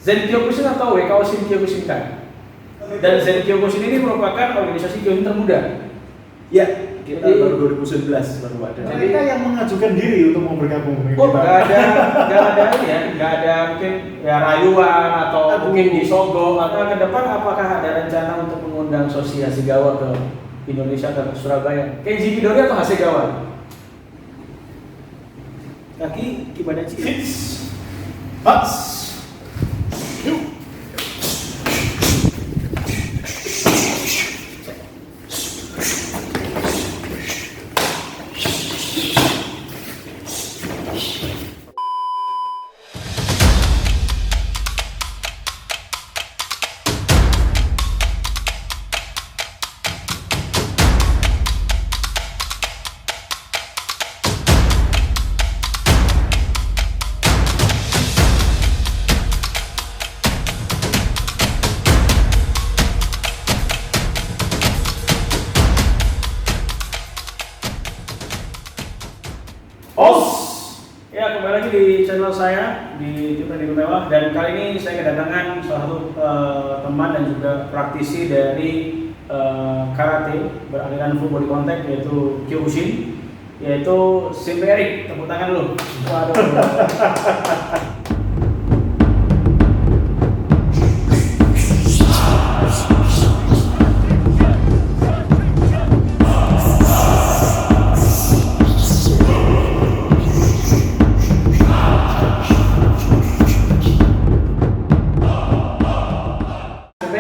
Zen Kyokushin atau Wekaoshin Kyokushinkai. Dan Zen Kyokushin ini merupakan organisasi Kyokushin termuda. Ya, kita baru 2019 baru ada. Mereka yang mengajukan diri untuk mau bergabung. Oh, nggak ada mungkin ya rayuan atau mungkin disogok atau ke depan apakah ada rencana untuk mengundang Soshi Hasegawa ke Indonesia atau ke Surabaya? Kenji Midori atau Hasegawa? Kaki Kibadachi. Mas. Yuk. Ya, kembali lagi di channel saya di Tim Pendidikan Mewah, dan kali ini saya kedatangan salah satu teman dan juga praktisi dari karate beraliran full body contact, yaitu Kyokushin, yaitu Simpe Eric. Tepuk tangan dulu. Waduh.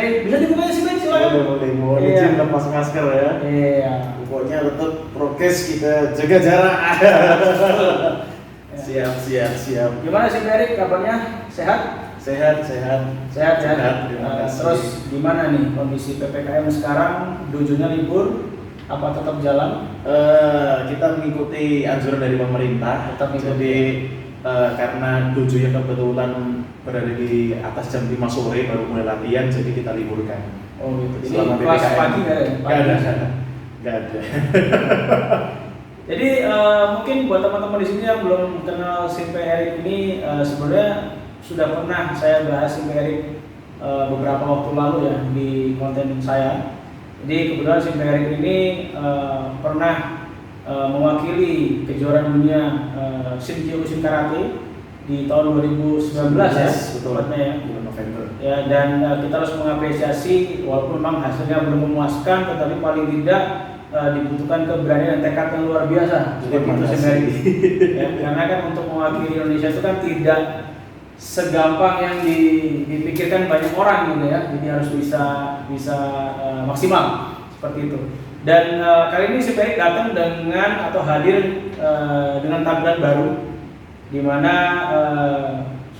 Bisa dibuka sih, silakan. Boleh izin lepas masker ya. Iya. Pokoknya tetap prokes, kita jaga jarak. Siap. Gimana sih Erik, kabarnya? Sehat? Sehat ya. Terima kasih. Terus gimana nih kondisi PPKM sekarang? Dojonya libur? Apa tetap jalan? Kita mengikuti anjuran dari pemerintah. Jadi karena dojonya kebetulan berada di atas jam 5 sore baru mulai latihan, jadi kita liburkan. Oh gitu. Selama Kelas PPKM. pagi nggak ada? Nggak ada. Jadi mungkin buat teman-teman di sini yang belum kenal Simpe Eric ini, sebenarnya sudah pernah saya bahas Simpe Eric beberapa waktu lalu ya di konten saya. Jadi kebetulan Simpe Eric ini pernah mewakili kejuaraan dunia Shin Kyokushin Karate di tahun 2019 ya, tepatnya ya. Bulan November. Ya, dan kita harus mengapresiasi walaupun memang hasilnya belum memuaskan, tetapi paling tidak dibutuhkan keberanian dan tekad yang luar biasa. Seperti itu sebenarnya. Ya, karena kan untuk mewakili Indonesia itu kan tidak segampang yang dipikirkan banyak orang gitu ya. Jadi harus bisa maksimal seperti itu. Dan kali ini Simpe datang dengan atau hadir dengan tampilan baru, di mana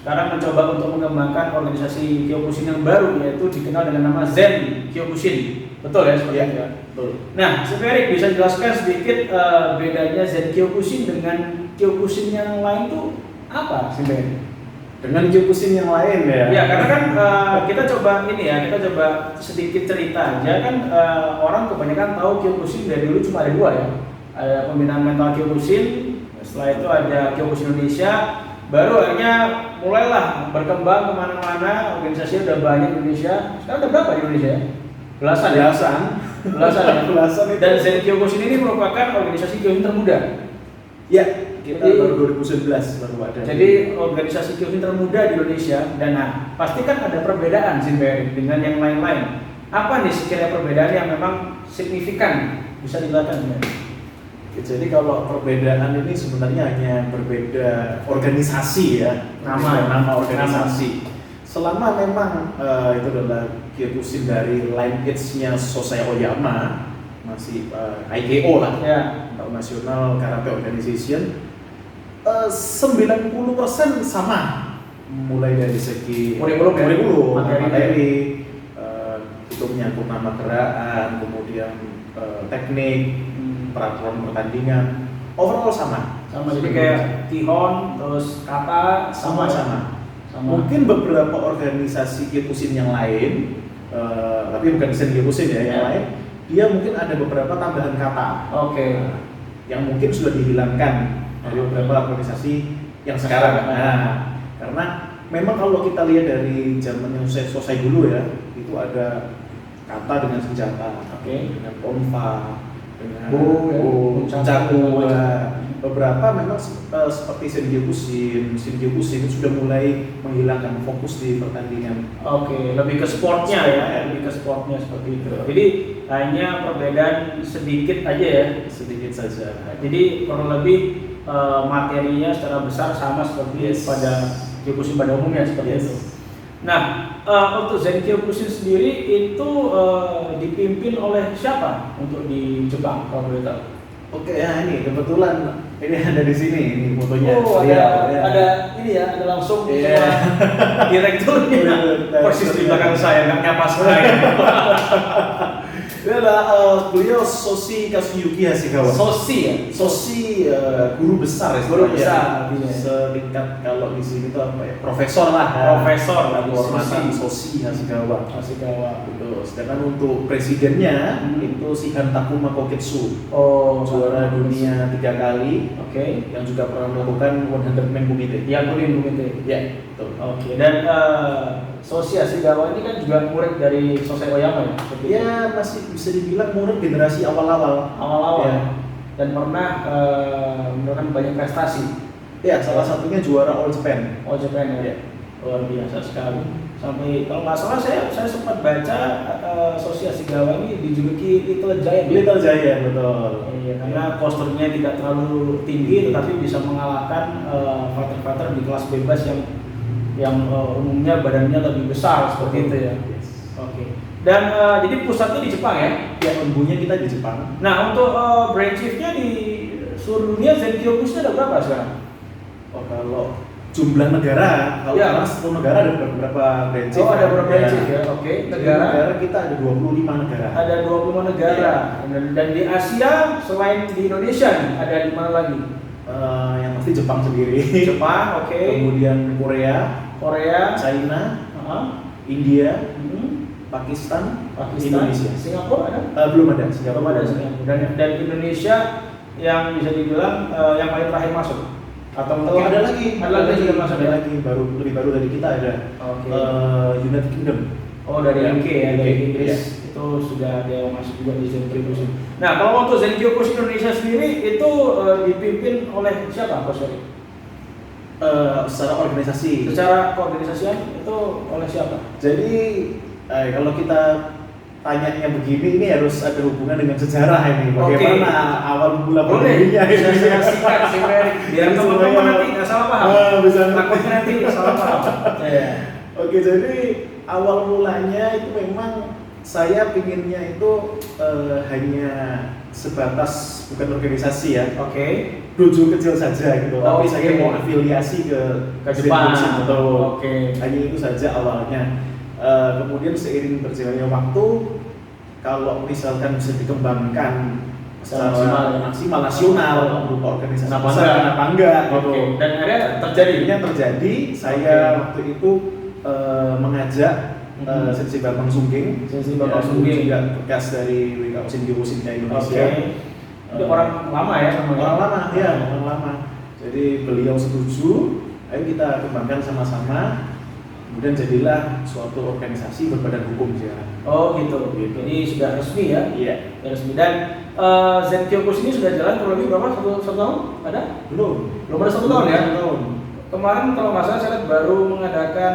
sekarang mencoba untuk mengembangkan organisasi Kyokushin yang baru, yaitu dikenal dengan nama Zen Kyokushin. Betul ya, seperti itu ya? Betul. Nah, Simpe Eric bisa jelaskan sedikit bedanya Zen Kyokushin dengan Kyokushin yang lain itu apa, Simpe Eric? Dengan Kyokushin yang lain ya? Ya, karena kan kita coba sedikit cerita aja kan, orang kebanyakan tahu Kyokushin dari dulu cuma ada dua ya. Ada pembinaan mental Kyokushin, setelah itu ada Kyokushin Indonesia, baru akhirnya mulailah berkembang kemana-mana, organisasinya udah banyak di Indonesia. Sekarang udah berapa di Indonesia ya? Belasan ya? Belasan. Dan Zen Kyokushin ini merupakan organisasi Kyokushin termuda. Ya, kita baru 2019 baru ada. Jadi organisasi Kyokushin termuda di Indonesia. Dan pasti kan ada perbedaan Simpe dengan yang lain-lain. Apa nih sekiranya perbedaan yang memang signifikan? Bisa dijelaskan Simpe? Jadi kalau perbedaan ini sebenarnya hanya berbeda organisasi ya, nama organisasi. Selama memang itu adalah Kyokushin dari lineage-nya Sosai Oyama, masih IKO lah ya, International Karate Organization, 90% sama, mulai dari segi kurikulum, materi, itu menyangkut nama gerakan, kemudian teknik, peraturan pertandingan, overall sama. Jadi kayak Kihon, terus kata sama. Mungkin beberapa organisasi Kyokushin yang lain, tapi bukan Zen Kyokushin ya, yang lain, dia mungkin ada beberapa tambahan kata. Yang mungkin sudah dihilangkan dari beberapa organisasi yang sekarang. Karena memang kalau kita lihat dari zaman yang selesai dulu ya, itu ada kata dengan senjata, dengan tonfa, dengan caku, beberapa memang seperti Shinryu-Kusin sudah mulai menghilangkan fokus di pertandingan. Oke, lebih ke sportnya ya, lebih ke sportnya seperti itu. Jadi hanya perbedaan sedikit aja ya, sedikit saja. Jadi kurang lebih materinya secara besar sama seperti pada Kyokushin pada umumnya seperti itu. Nah, untuk Zenkyokushin sendiri itu dipimpin oleh siapa untuk di Jepang kalau boleh tahu? Oke ya, ini kebetulan ini ada di sini ini fotonya. Oh, ada ini ya, ada langsung direkturnya persis di belakang saya, nggak nyapa saya. Ini adalah beliau Soshi Kazuyuki Hasegawa. Soshi ya? Soshi guru besar ya. Guru besar. Setingkat kalau di sini itu apa ya? Profesor lah. Profesor lah. Kehormatan Soshi Hasegawa. Betul. Sedangkan untuk presidennya itu Shihan Takuma Koketsu. Oh, juara dunia 3 kali. Oke. Yang juga pernah melakukan 100 Man Kumite. Yang Kumite. Ya, betul. Oke. Dan Soshi Hasegawa ini kan juga murid dari Sosei Oyama ya? Ya, masih bisa dibilang murid generasi awal-awal. Ya. Dan pernah melakukan banyak prestasi. Ya, salah satunya juara All Japan. All Japan ya. Luar biasa sekali. Sampai kalau nggak salah saya sempat baca Soshi Hasegawa ini dijuluki Little Giant. Little Giant, betul. Iya, karena posturnya tidak terlalu tinggi tetapi bisa mengalahkan fighter-fighter di kelas bebas yang umumnya badannya lebih besar seperti itu ya. Yes. Oke. Dan jadi pusatnya di Jepang ya? Ya, umumnya kita di Jepang. Nah, untuk branch chief-nya di seluruh dunia Zenkyokushin ada berapa sekarang? Oh, kalau jumlah negara, kalau ya. 10 negara ada beberapa branch chief. Oh, ada beberapa branch chief ya. Oke. Negara kita ada 25 negara. Ada 25 negara. Ya. Dan di Asia selain di Indonesia nih, ada di mana lagi? Yang pasti Jepang sendiri. Jepang, oke. Kemudian Korea, China, India, Pakistan, Indonesia. Singapura ada? Belum ada. Singapura. Dan Indonesia yang bisa dibilang yang paling terakhir masuk. Atau mungkin ada lagi juga masuk ada lagi lebih baru dari kita ada. United Kingdom. Oh, dari UK ya, dari Inggris. Ya. Itu sudah ada yang masuk juga di Zenkyokushin. Nah, kalau untuk Zenkyokushin Indonesia sendiri itu dipimpin oleh siapa, Coach Ferry? Secara organisasi. Secara keorganisasian itu oleh siapa? Jadi kalau kita tanyanya begini, ini harus ada hubungan dengan sejarah ini. Bagaimana awal mula berdirinya ini? Bisa singkat sih, biar teman-teman nanti nggak salah paham. Bisa takutnya nanti nggak salah paham. Oke, jadi awal mulanya itu memang saya pinginnya itu hanya sebatas bukan organisasi ya. Oke. Dojo kecil saja gitu. Tapi saya mau afiliasi ke Jepang. Atau Oke. hanya itu saja awalnya. Kemudian seiring berjalannya waktu, kalau misalkan bisa dikembangkan secara maksimal nasional berupa organisasi kenapa enggak gitu. Dan akhirnya terjadi. Saya waktu itu mengajak Sensei Bambang Sungging juga bekas dari WKO Shinryu-Kusin Indonesia. Itu orang lama ya namanya? Orang lama. Jadi beliau setuju, ayo kita kembangkan sama-sama. Kemudian jadilah suatu organisasi berbadan hukum sekarang. Oh gitu. Jadi sudah resmi ya? Iya. Sudah resmi. Dan Zenkyokushin ini sudah jalan kurang lebih berapa? Satu tahun? Ada? Belum ada 1 tahun ya? 1 tahun. Kemarin kalau nggak salah saya lihat baru mengadakan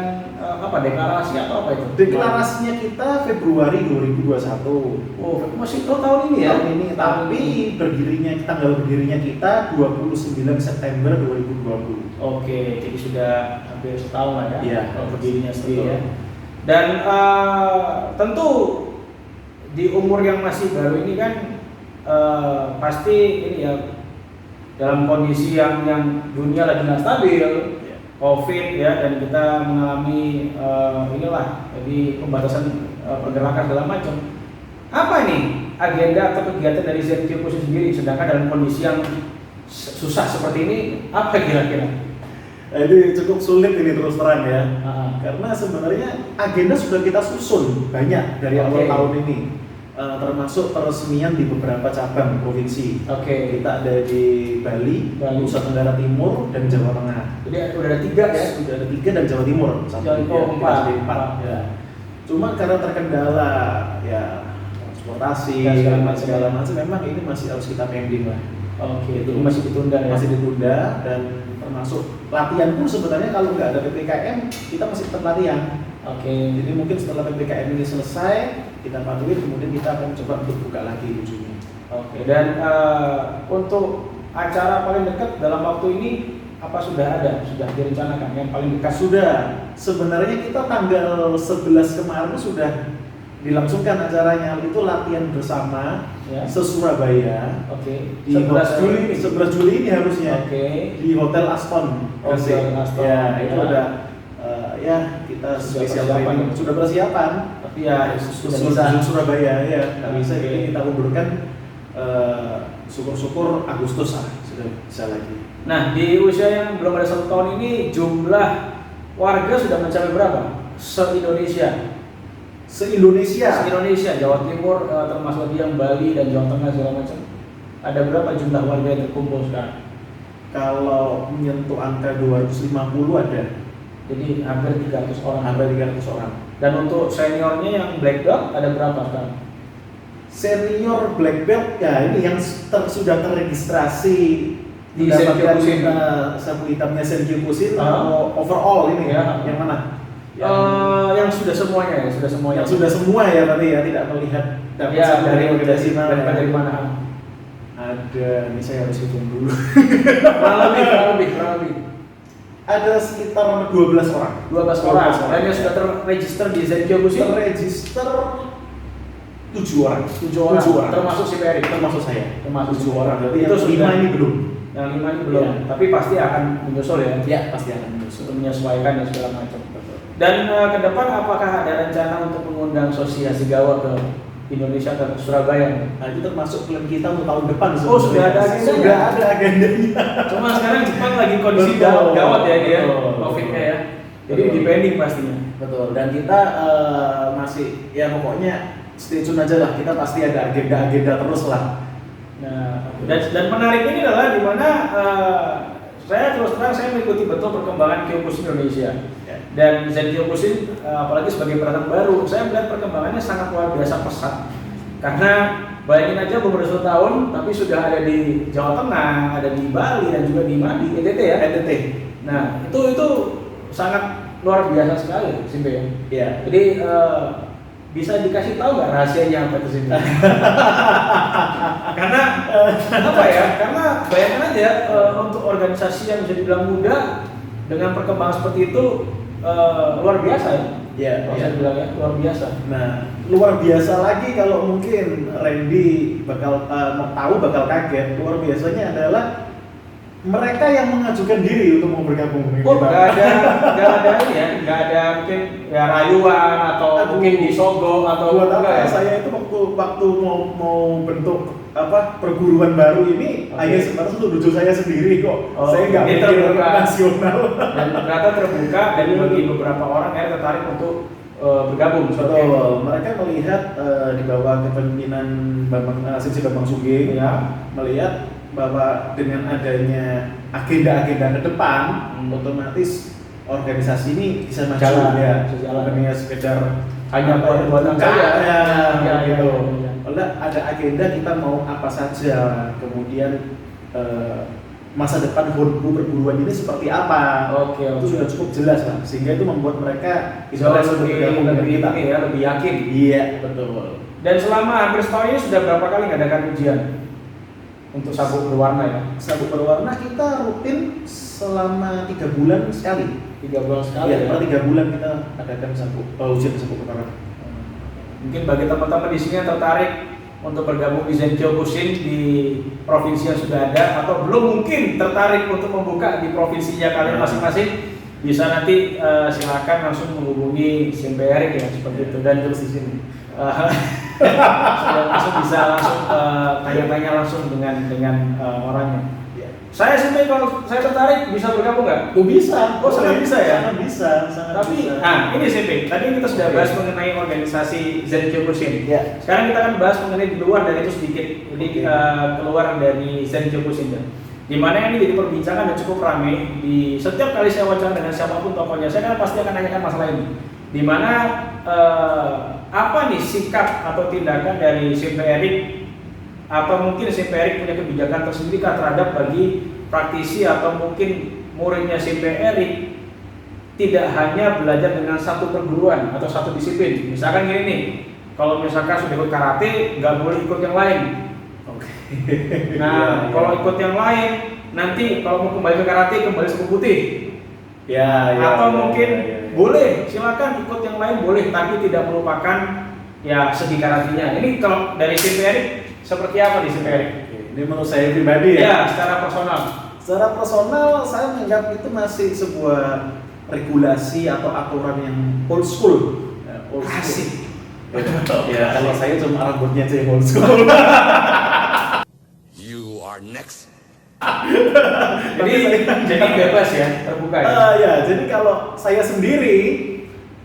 deklarasi atau apa itu? Deklarasinya kita Februari 2021. Oh, masih tahun ini ya? Tahun ini, tapi tanggal berdirinya kita 29 September 2020. Oke, jadi sudah hampir setahun lah ya? Iya. Kalau berdirinya sendiri ya. Dan tentu di umur yang masih baru ini kan pasti ini ya dalam kondisi yang dunia lagi nggak stabil, COVID ya, dan kita mengalami jadi pembatasan pergerakan segala macam. Apa ini agenda atau kegiatan dari Zenkyokushin sendiri, sedangkan dalam kondisi yang susah seperti ini, apa kira-kira? Ini cukup sulit ini terus terang ya, karena sebenarnya agenda sudah kita susun banyak dari awal tahun ini. termasuk peresmian di beberapa cabang provinsi. Oke. Kita ada di Bali, Nusa Tenggara Timur, dan Jawa Tengah. Jadi udah ada 3 ya? Sudah ada 3 dan Jawa Timur. Empat. Jadi 4. Ya. Cuma karena terkendala ya transportasi Ya, segala macam, memang ini masih harus kita pending lah. Oke, itu masih ditunda ya? Masih ditunda, dan termasuk latihan pun sebenarnya kalau nggak ada PPKM kita masih tetap latihan. Oke. Jadi mungkin setelah PPKM ini selesai, kita panduin, kemudian kita akan coba untuk buka lagi ujungnya. Oke. Dan untuk acara paling dekat dalam waktu ini apa sudah ada? Sudah direncanakan yang paling dekat? Sudah. Sebenarnya kita tanggal 11 kemarin sudah dilangsungkan acaranya, itu latihan bersama Ya. se-Surabaya. Oke. Di 11 Juli ini harusnya. Oke. Di Hotel Aston. Hotel Aston. Ya, itu Ya. ada ya kita Sudah spesial persiapan. training. Sudah persiapan. Tapi ya sudah bisa. Surabaya ya, nggak bisa. Oke. Jadi kita undurkan syukur-syukur Agustus sudah bisa lagi. Nah, di usia yang belum ada 1 tahun ini jumlah warga sudah mencapai berapa? Se-Indonesia. Se-Indonesia, Jawa Timur termasuk yang Bali dan Jawa Tengah segala macam. Ada berapa jumlah warga yang terkumpul sekarang? Kalau menyentuh angka 250 ada. Jadi hampir 300 orang. Hampir 300 orang. Dan untuk seniornya yang black belt ada berapa sekarang? Senior black belt ya ini yang sudah terregistrasi Di Senkyokushin. Sabu hitamnya Senkyokushin atau overall ini Ya. yang mana? Yang sudah semuanya ya, sudah semuanya. Yang sudah semua ya berarti ya, tidak melihat dapat Ya, dari organisasi mana. dari mana? Ada, ini saya harus hitung dulu. Kurang lebih. Ada sekitar 12 orang. 12 orang. Dan yang sudah terregister di Senkyokushin? Terregister 7 orang. 7 orang. Termasuk si Peri. Termasuk saya. Termasuk 7 orang. Berarti itu yang 5 ini belum. Yang 5 ini belum. Ya. Tapi pasti akan menyusul ya. Ya, pasti akan menyusul. Untuk menyesuaikan dan segala macam. Dan ke depan apakah ada rencana untuk mengundang asosiasi Gawa ke Indonesia, ke Surabaya? Nah, itu termasuk plan kita untuk tahun depan. Oh, sudah ada agendanya? Sudah ada agendanya. Cuma sekarang Jepang lagi kondisi Betul. gawat ya dia, Betul. COVID-nya ya. Jadi Betul. depending pastinya. Betul. Dan kita masih ya pokoknya stay tune aja lah. Kita pasti ada agenda-agenda terus lah. Nah, dan menarik ini adalah di mana saya terus terang saya mengikuti betul perkembangan Kyokushin Indonesia. Ya. Dan Senkyokushin apalagi sebagai pendatang baru, saya melihat perkembangannya sangat luar biasa pesat. Karena bayangin aja beberapa 1 tahun, tapi sudah ada di Jawa Tengah, ada di Bali dan juga di NTT ya. NTT. Nah, itu sangat luar biasa sekali, Simbe ya. Ya. Jadi bisa dikasih tahu nggak rahasianya apa itu Simbe? Karena apa ya? Karena bayangkan aja untuk organisasi yang bisa dibilang muda dengan perkembangan seperti itu luar biasa ya. Ya, Kalau ya. saya bilang ya luar biasa. Nah, luar biasa lagi kalau mungkin Randy bakal bakal kaget. Luar biasanya adalah mereka yang mengajukan diri untuk mau bergabung dengan Oh, kita. nggak ada ini ya, nggak ada mungkin ya rayuan atau mungkin disogok atau buat enggak apa ya? saya itu waktu mau bentuk perguruan baru ini Oke. hanya sebatas untuk dojo saya sendiri kok. Oh, Saya nggak ini mikir terbuka. nasional. Dan ternyata terbuka dan bagi beberapa orang yang tertarik untuk bergabung. Betul. Mereka melihat di bawah kepemimpinan Sensei Bambang Sugeng Ya. melihat bahwa dengan adanya agenda-agenda ke depan otomatis organisasi ini bisa maju Jalan, ya. bisa jalan. Bukan hanya sekedar Hanya buat-buatan buka, saja. ya, gitu. Ya. Kalau ada agenda kita mau apa saja, kemudian masa depan perguruan ini seperti apa. Oke. Itu sudah cukup jelas lah, sehingga itu membuat mereka Jauh interest untuk bergabung dengan lebih kita. ini ya, lebih yakin. Iya, betul. Dan selama hampir setahun ini sudah berapa kali ngadakan ujian untuk sabuk berwarna ya? Sabuk berwarna kita rutin selama 3 bulan sekali. 3 bulan sekali Ya, ya. per 3 bulan kita adakan ujian sabuk berwarna. Mungkin bagi teman-teman di sini yang tertarik untuk bergabung di Senkyokushin di provinsi yang sudah ada atau belum mungkin tertarik untuk membuka di provinsinya kalian masing-masing, bisa nanti silakan langsung menghubungi Simbe Erik ya seperti itu, dan terus di sini langsung bisa langsung tanya-tanya langsung dengan orangnya. Saya sendiri kalau saya tertarik bisa bergabung nggak? Oh bisa, Oh, sangat bisa ya? Sangat bisa, sangat Tapi, bisa. nah ini SMP. Tadi kita sudah Oke. bahas mengenai organisasi Zen Kyokushin. Ya. Sekarang kita akan bahas mengenai di luar dari itu sedikit. Jadi Oke. keluar dari Zen Kyokushin. Di mana ini jadi perbincangan dan cukup ramai. Di setiap kali saya wawancara dengan siapapun tokohnya, saya kan pasti akan tanyakan masalah ini. Di mana apa nih sikap atau tindakan dari SMP Erik? Apa mungkin SMP Erik punya kebijakan tersendiri kah terhadap bagi praktisi atau mungkin muridnya SMP Erik tidak hanya belajar dengan satu perguruan atau satu disiplin. Misalkan gini nih, kalau misalkan sudah ikut karate, nggak boleh ikut yang lain. Oke. Nah, kalau ikut yang lain, nanti kalau mau kembali ke karate, kembali suku putih. Ya, Atau mungkin ya. boleh, silakan ikut yang lain boleh, tapi tidak melupakan ya segi karatenya. Ini kalau dari SMP Erik seperti apa di SMP Erik? Oke, ini menurut saya pribadi ya. Ya, secara personal. Secara personal saya menganggap itu masih sebuah regulasi atau aturan yang old school. Ya, old school. Asik. Ya, kalau saya cuma rambutnya aja yang old school. You are next. Jadi bebas ya, terbuka ya. Ya, jadi kalau saya sendiri,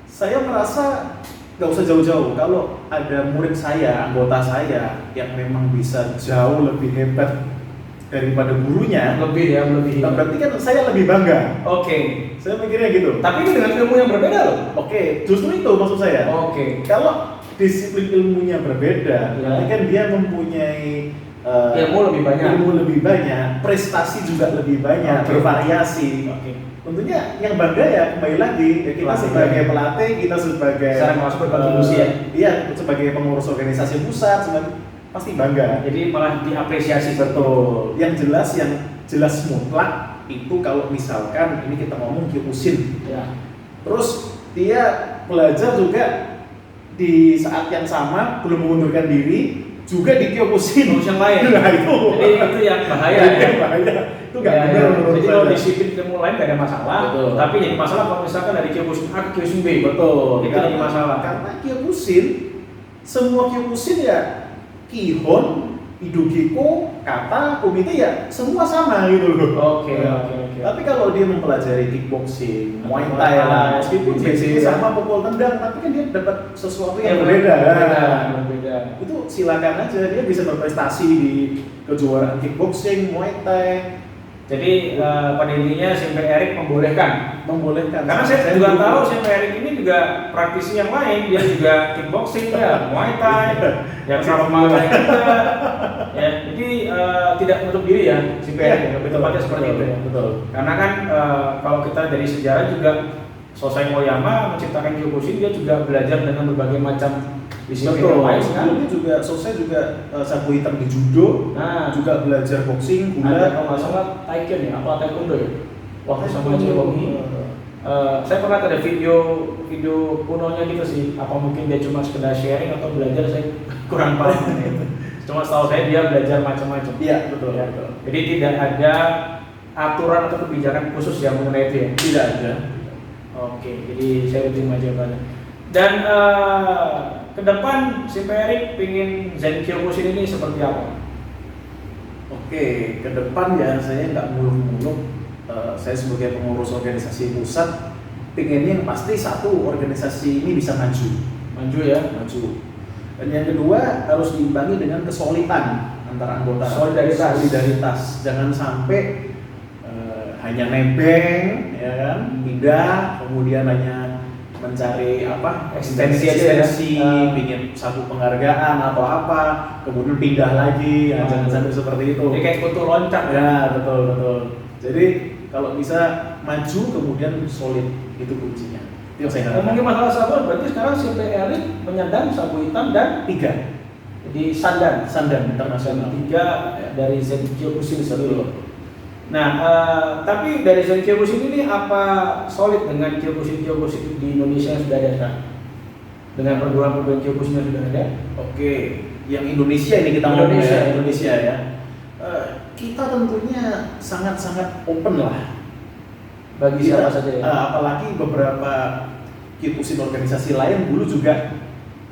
saya merasa nggak usah jauh-jauh. Kalau ada murid saya, anggota saya yang memang bisa jauh lebih hebat daripada gurunya, Lebih ya, lebih. berarti kan saya lebih bangga. Oke. Saya mikirnya gitu. Tapi ini dengan ilmu yang berbeda loh. Oke, justru itu maksud saya. Oke. Kalau disiplin ilmunya berbeda, Ya. berarti kan dia mempunyai Ilmu lebih banyak. ilmu lebih banyak, prestasi juga lebih banyak, Oke. bervariasi. Oke. Tentunya yang bangga ya kembali lagi ya kita Pelatih. sebagai pelatih, kita sebagai Secara masuk berkontribusi ya. Iya, sebagai pengurus organisasi pusat, pasti bangga. Jadi malah diapresiasi Betul. Yang jelas mutlak itu kalau misalkan ini kita ngomong Kyokushin. Ya. Terus dia belajar juga di saat yang sama belum mengundurkan diri juga di Kyokushin. Terus yang lain. Nah itu. Jadi itu yang bahaya Itu ya. yang bahaya. Itu nggak Ya, benar ya. menurut Jadi saya. kalau disiplin ilmu lain gak ada masalah. Betul. Tapi jadi masalah kalau misalkan dari Kyokushin A ke Kyokushin B. Betul. Itu jadi masalah. Karena Kyokushin, semua Kyokushin ya Kihon, Hidogeko, kata, komite ya semua sama gitu loh. Oke, oke. Tapi kalau dia mempelajari kickboxing, Muay Muay Thai Thai, lah, meskipun Jiu-Jitsu basicnya ya. sama pukul tendang, tapi kan dia dapat sesuatu yang Ya, berbeda. berbeda. Itu silakan aja, dia bisa berprestasi di kejuaraan kickboxing, Muay Thai, Jadi pada intinya SMP Erik membolehkan. membolehkan. Karena saya juga dukung. tahu SMP Erik ini juga praktisi yang lain, dia juga kickboxing ya, Muay Thai, ya Krav Maga juga. Ya, jadi tidak menutup diri ya SMP Erik, lebih tepatnya seperti itu ya. Betul. Karena kan kalau kita dari sejarah juga Sosai Moyama menciptakan Kyokushin, dia juga belajar dengan berbagai macam disiplin yang Betul. lain kan. Sebelumnya juga selesai juga sabu hitam di judo, Nah, juga belajar boxing, ada gulat. kalau nggak salah Taiken ya, apa Taekwondo ya? Waktu sama Taekwondo. Jewongi. Saya pernah ada video kunonya gitu sih. Apa mungkin dia cuma sekedar sharing atau belajar, saya kurang paham. Cuma setahu saya dia belajar macam-macam. Iya, betul. Ya. Betul. Jadi tidak ada aturan atau kebijakan khusus yang mengenai itu ya. Tidak ada. Oke, jadi saya terima jawabannya. Dan ke depan si Erik pingin Zen Kyokushin ini seperti apa? Oke, ke depan ya saya nggak muluk-muluk. Saya sebagai pengurus organisasi pusat, pengennya yang pasti satu organisasi ini bisa maju. Maju ya? Maju. Dan yang kedua harus diimbangi dengan kesulitan antara anggota. Solidaritas. Jangan sampai hanya nebeng, ya kan, pindah, kemudian hanya mencari apa Eksistensi aja ya. bikin satu penghargaan atau apa, kemudian pindah lagi, ya, jangan sampai seperti itu. Jadi kayak kutu loncat ya? Ya, betul. Jadi kalau bisa maju kemudian solid, itu kuncinya. Itu yang saya harapkan. Ngomongin masalah sabu, berarti sekarang si Erik menyandang sabu hitam dan 3 di Sandan. Sandan internasional. 3 dari Zen Kyokushin satu. Betul. Nah, tapi dari Zen Kyokushin ini apa solid dengan Kyokushin di Indonesia yang sudah ada sekarang? Dengan perguruan-perguruan Kyokushin yang sudah ada? Oke, yang Indonesia ini kita ngomong Indonesia, ya, Indonesia ya. Kita tentunya sangat-sangat open lah. Bagi siapa saja ya? Apalagi beberapa Kyokushin organisasi lain dulu juga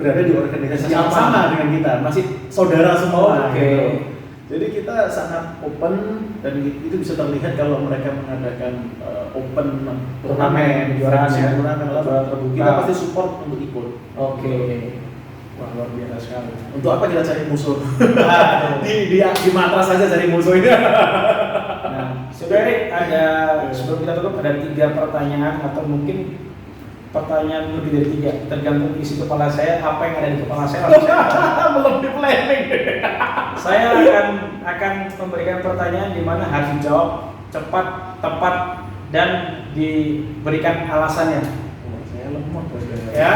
berada di organisasi yang Sama. sama dengan kita, masih saudara semua. Oke. Gitu. Jadi kita sangat open dan itu bisa terlihat kalau mereka mengadakan open turnamen, kejuaraan ya, turnamen kejuaraan terbuka. kita pasti support untuk ikut. Oke. Wah, luar biasa sekali. Untuk apa kita cari musuh? di matras saja cari musuh ini. Nah, sebenarnya ada sebelum kita tutup ada 3 pertanyaan atau mungkin pertanyaan lebih dari 3, tergantung isi kepala saya, apa yang ada di kepala saya. Belum di planning. Saya akan memberikan pertanyaan di mana harus dijawab cepat, tepat, dan diberikan alasannya. Saya lemah Ya.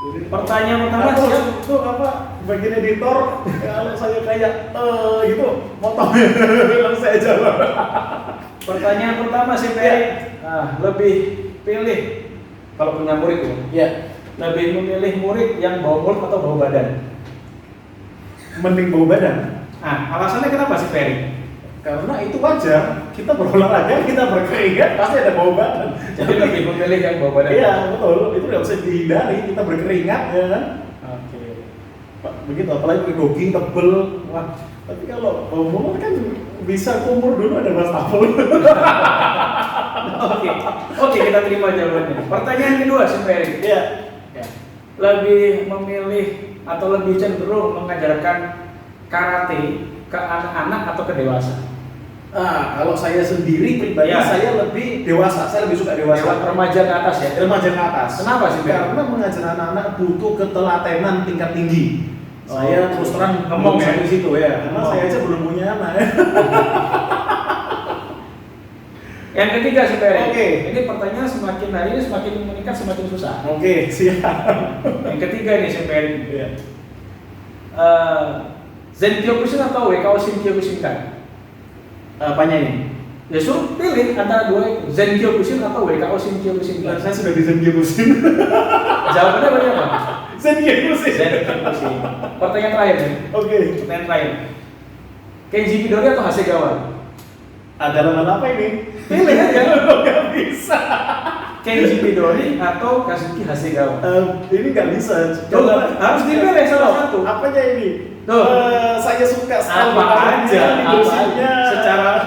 Pertanyaan pertama siap? Itu apa? Bagian editor kalau saya kayak gitu motongnya langsung saya jawab. Pertanyaan pertama sih Ferry, lebih pilih kalau punya murid ya, Ya, lebih memilih murid yang bawa mulut atau bawa badan? mending bau badan. Alasannya kenapa sih Ferry? Karena itu wajar. Kita berolahraga, kita berkeringat, pasti ada bau badan. Jadi lebih memilih yang bawa badan. Iya, betul. Itu nggak bisa dihindari. Kita berkeringat, ya kan? Oke. Begitu, apalagi pakai jogging tebel. Wah, tapi kalau bau mulut kan bisa kumur dulu ada wastafel. Oke, kita terima jawabannya. Pertanyaan kedua sih Ferry. Iya. Ya. Lebih memilih atau lebih cenderung mengajarkan karate ke anak-anak atau ke dewasa? Kalau saya sendiri pribadi, Ya. saya lebih dewasa. Saya lebih suka dewasa. Remaja ke atas ya. Remaja ke atas. Kenapa sih, Ferry? Karena mengajar anak-anak butuh ketelatenan tingkat tinggi. Saya terus terang ngomong ya di situ ya. Karena saya aja belum punya anak. Yang ketiga sih Ferry. Oke. Ini pertanyaan semakin hari ini semakin meningkat semakin susah. Oke, siap. Yang ketiga nih sih Ferry. Iya. Zen Kyokushin atau WKO Shin Kyokushinkan? Apanya ini? Ya suruh pilih antara dua itu, Zen Kyokushin atau WKO Shin Kyokushinkan. Saya sudah di Zen Kyokushin. Jawabannya banyak apa? Zen Kyokushin. Zen Kyokushin. Pertanyaan terakhir nih. Oke. Pertanyaan terakhir. Kenji Midori atau Hasegawa? Ada nama apa ini? Pilih aja. Nggak bisa. Kenji Midori atau Kazuki Hasegawa? Ini nggak bisa. Coba, harus dipilih salah satu. Apanya ini? Tuh. Saya suka style Apa aja, leadership-nya.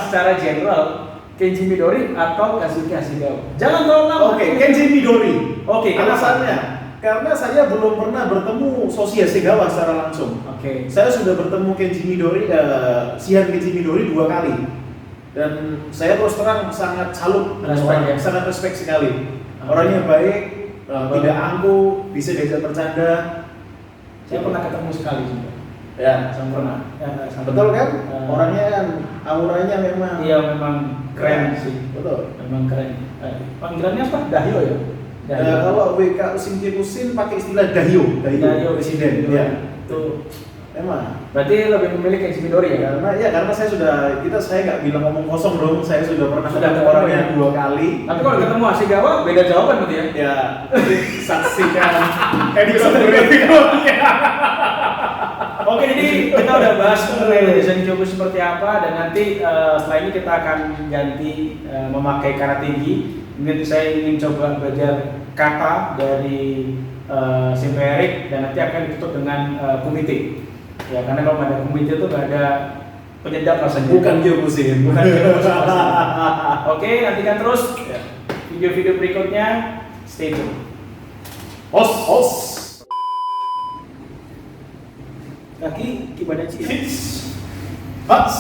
secara general Kenji Midori atau Kazuki Hasegawa. Jangan terlalu lama. Oke, Kenji Midori. Oke, kenapa? Alasannya karena saya belum pernah bertemu Soshi Hasegawa secara langsung. Oke. Saya sudah bertemu Kenji Midori, Shihan Kenji Midori 2 kali. Dan saya terus terang sangat salut dengan Respect, orangnya, ya? sangat respect sekali. Orangnya baik, tidak angkuh, bisa diajak bercanda. Saya pernah ketemu sekali juga. Ya, Pernah. Ya, betul kan? Orangnya kan auranya memang. Iya, memang keren sih. Betul. Memang keren. Panggilannya apa? Dahyo ya? Kalau WK Shin Kyokushin pakai istilah Dahyo presiden. Dahyo. Ya, Itu memang. berarti lebih memilih Kenji Midori ya? Karena saya nggak bilang ngomong kosong dong. Saya sudah pernah Sudah ketemu ketemu orangnya ya? 2 kali. Tapi kalau ketemu Hasegawa beda jawaban berarti ya? Ya, saksikan episode berikutnya. Oke, jadi kita udah bahas mengenai Zen Kyokushin seperti apa dan nanti setelah ini kita akan ganti memakai karate gi. Mungkin saya ingin coba belajar kata dari Simpe Erik dan nanti akan ditutup dengan kumite. Ya, karena kalau nggak ada kumite itu nggak ada penyedap rasanya. Bukan Kyokushin. Bukan Kyokushin. Oke, nantikan terus video-video berikutnya. Stay tune. Os. Kaki Kibadachi. Has.